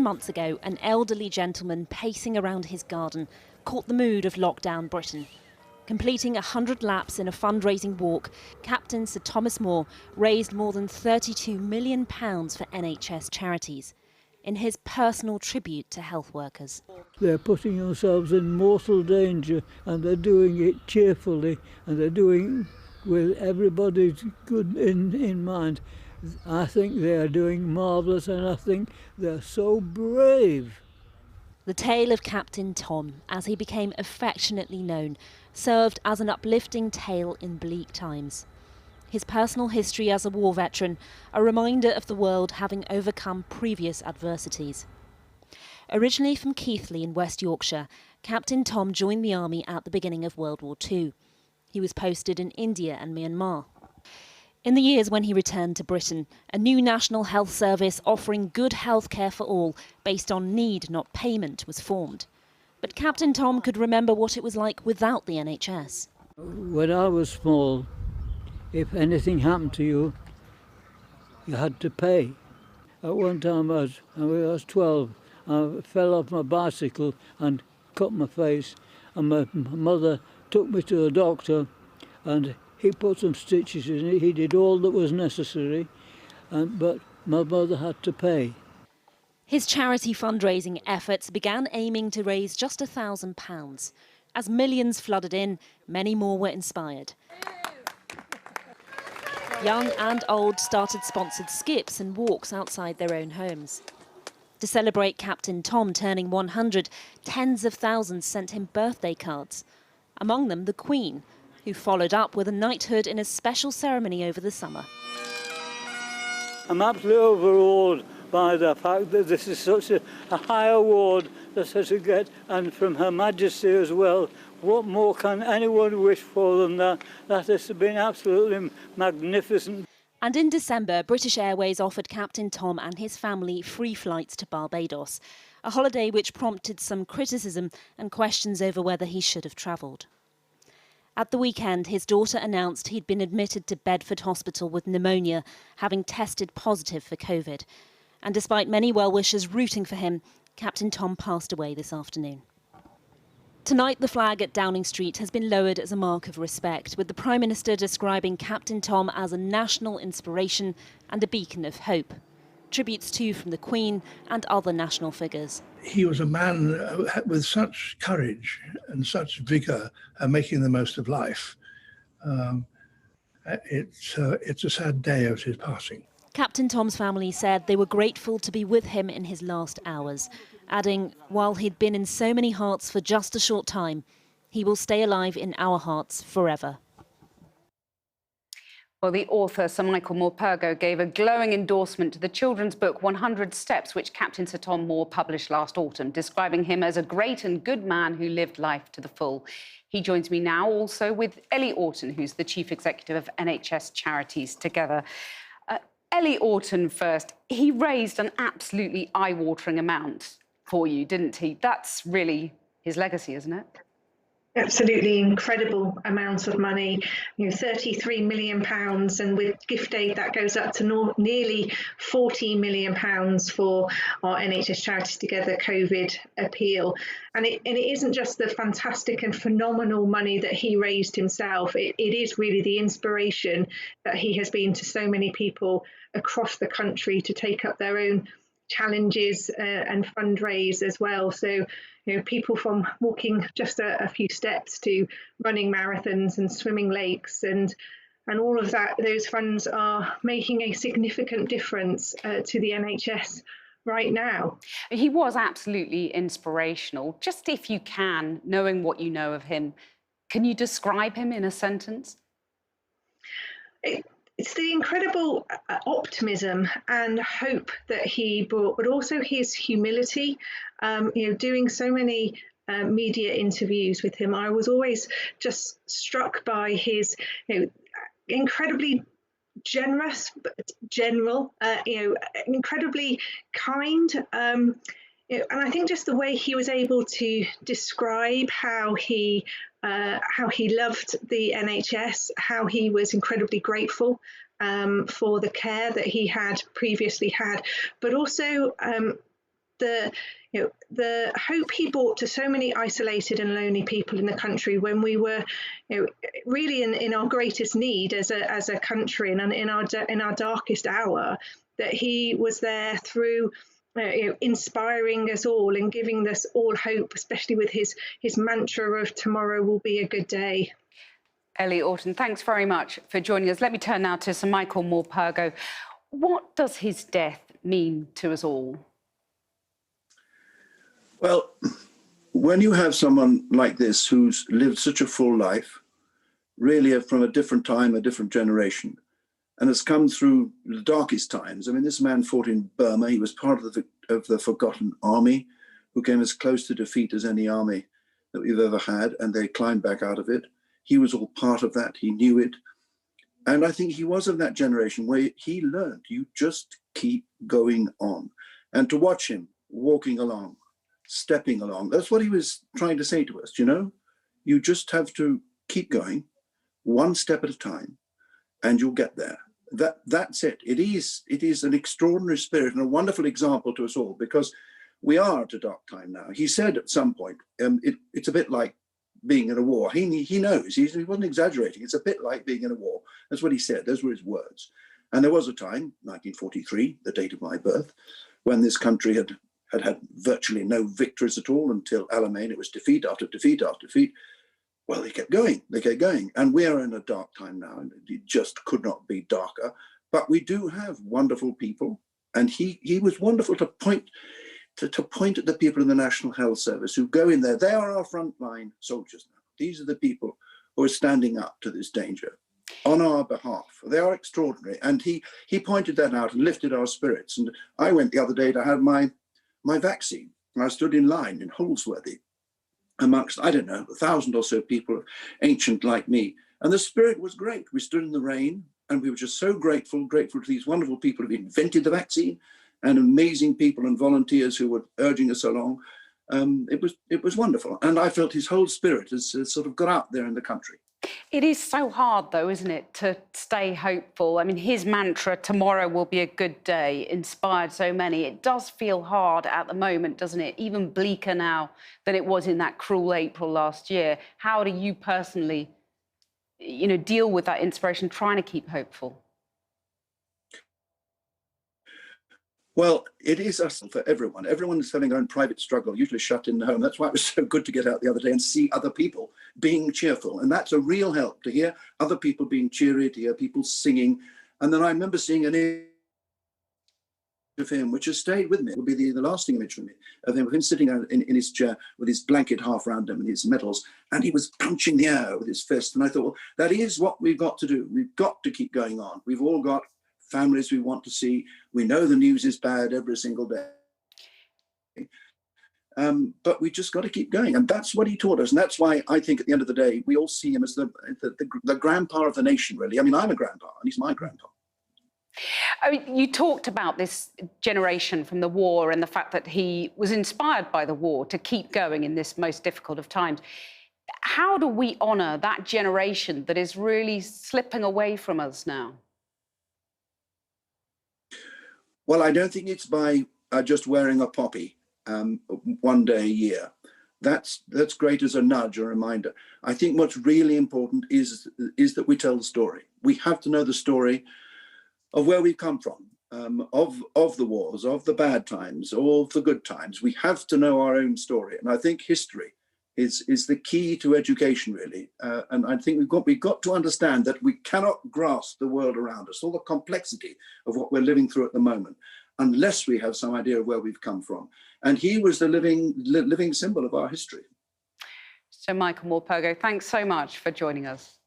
7 months ago, an elderly gentleman pacing around his garden caught the mood of lockdown Britain. Completing 100 laps in a fundraising walk, Captain Sir Thomas More raised more than £32 million for NHS charities in his personal tribute to health workers. They're putting themselves in mortal danger, and they're doing it cheerfully, and they're doing it with everybody's good in mind. I think they are doing marvellous, and I think they're so brave. The tale of Captain Tom, as he became affectionately known, served as an uplifting tale in bleak times. His personal history as a war veteran, a reminder of the world having overcome previous adversities. Originally from Keighley in West Yorkshire, Captain Tom joined the army at the beginning of World War II. He was posted in India and Myanmar. In the years when he returned to Britain, a new national health service offering good health care for all, based on need, not payment, was formed. But Captain Tom could remember what it was like without the NHS. When I was small, if anything happened to you, you had to pay. At one time I was 12, I fell off my bicycle and cut my face, and my mother took me to a doctor, and he put some stitches in it. He did all that was necessary, but my mother had to pay. His charity fundraising efforts began aiming to raise just £1,000. As millions flooded in, many more were inspired. Young and old started sponsored skips and walks outside their own homes. To celebrate Captain Tom turning 100, tens of thousands sent him birthday cards. Among them, the Queen, who followed up with a knighthood in a special ceremony over the summer. I'm absolutely overawed by the fact that this is such a high award that such to get, and from Her Majesty as well. What more can anyone wish for than that? That has been absolutely magnificent. And in December, British Airways offered Captain Tom and his family free flights to Barbados, a holiday which prompted some criticism and questions over whether he should have travelled. At the weekend, his daughter announced he'd been admitted to Bedford Hospital with pneumonia, having tested positive for COVID. And despite many well-wishers rooting for him, Captain Tom passed away this afternoon. Tonight, the flag at Downing Street has been lowered as a mark of respect, with the Prime Minister describing Captain Tom as a national inspiration and a beacon of hope. Tributes too from the Queen and other national figures. He was a man with such courage and such vigour making the most of life. It's a sad day of his passing. Captain Tom's family said they were grateful to be with him in his last hours, adding, while he'd been in so many hearts for just a short time, he will stay alive in our hearts forever. Well, the author, Sir Michael Morpurgo, gave a glowing endorsement to the children's book 100 Steps, which Captain Sir Tom More published last autumn, describing him as a great and good man who lived life to the full. He joins me now also with Ellie Orton, who's the Chief Executive of NHS Charities Together. Ellie Orton first. He raised an absolutely eye-watering amount for you, didn't he? That's really his legacy, isn't it? Absolutely incredible amount of money, £33 million, and with gift aid that goes up to nearly £40 million for our NHS Charities Together COVID appeal. And it isn't just the fantastic and phenomenal money that he raised himself, it is really the inspiration that he has been to so many people across the country to take up their own challenges and fundraise as well. So, people from walking just a few steps to running marathons and swimming lakes, and all of that, those funds are making a significant difference to the NHS right now. He was absolutely inspirational. Just if you can, knowing what you know of him, can you describe him in a sentence? It's the incredible optimism and hope that he brought, but also his humility. Doing so many media interviews with him, I was always just struck by his, incredibly generous, but general, incredibly kind. And I think just the way he was able to describe how he loved the NHS, how he was incredibly grateful for the care that he had previously had, but also the hope he brought to so many isolated and lonely people in the country when we were, really in our greatest need as a country and in our darkest hour, that he was there through inspiring us all and giving us all hope, especially with his mantra of tomorrow will be a good day. Ellie Orton, thanks very much for joining us. Let me turn now to Sir Michael Morpurgo. What does his death mean to us all? Well, when you have someone like this who's lived such a full life, really from a different time, a different generation, and has come through the darkest times. I mean, this man fought in Burma. He was part of the forgotten army who came as close to defeat as any army that we've ever had, and they climbed back out of it. He was all part of that. He knew it. And I think he was of that generation where he learned, you just keep going on. And to watch him walking along, stepping along, that's what he was trying to say to us, You just have to keep going, one step at a time, and you'll get there. That's it. It is an extraordinary spirit and a wonderful example to us all, because we are at a dark time now. He said at some point, it's a bit like being in a war. He knows, he wasn't exaggerating. It's a bit like being in a war. That's what he said. Those were his words. And there was a time, 1943, the date of my birth, when this country had virtually no victories at all until Alamein. It was defeat after defeat after defeat. Well, they kept going. And we are in a dark time now, and it just could not be darker. But we do have wonderful people. And he was wonderful to point at the people in the National Health Service who go in there. They are our frontline soldiers now. These are the people who are standing up to this danger on our behalf. They are extraordinary. And he pointed that out and lifted our spirits. And I went the other day to have my vaccine. I stood in line in Holsworthy amongst, 1,000 or so people, ancient like me. And the spirit was great. We stood in the rain and we were just so grateful to these wonderful people who invented the vaccine and amazing people and volunteers who were urging us along. It was wonderful. And I felt his whole spirit has sort of got out there in the country. It is so hard, though, isn't it, to stay hopeful? I mean, his mantra, tomorrow will be a good day, inspired so many. It does feel hard at the moment, doesn't it? Even bleaker now than it was in that cruel April last year. How do you personally, deal with that inspiration, trying to keep hopeful? Well, it is us for everyone. Everyone is having their own private struggle, usually shut in the home. That's why it was so good to get out the other day and see other people being cheerful. And that's a real help, to hear other people being cheery, to hear people singing. And then I remember seeing an image of him, which has stayed with me. It will be the lasting image for me, of him sitting in his chair with his blanket half around him and his medals. And he was punching the air with his fist. And I thought, well, that is what we've got to do. We've got to keep going on. We've all got families we want to see. We know the news is bad every single day. But we just got to keep going. And that's what he taught us. And that's why I think at the end of the day, we all see him as the grandpa of the nation, really. I mean, I'm a grandpa and he's my grandpa. I mean, you talked about this generation from the war and the fact that he was inspired by the war to keep going in this most difficult of times. How do we honour that generation that is really slipping away from us now? Well, I don't think it's by just wearing a poppy one day a year. That's great as a nudge or reminder. I think what's really important is that we tell the story. We have to know the story of where we've come from, of the wars, of the bad times, of the good times. We have to know our own story. And I think history is the key to education, really. And I think we've got to understand that we cannot grasp the world around us, all the complexity of what we're living through at the moment, unless we have some idea of where we've come from. And he was the living symbol of our history. So, Michael Morpurgo, thanks so much for joining us.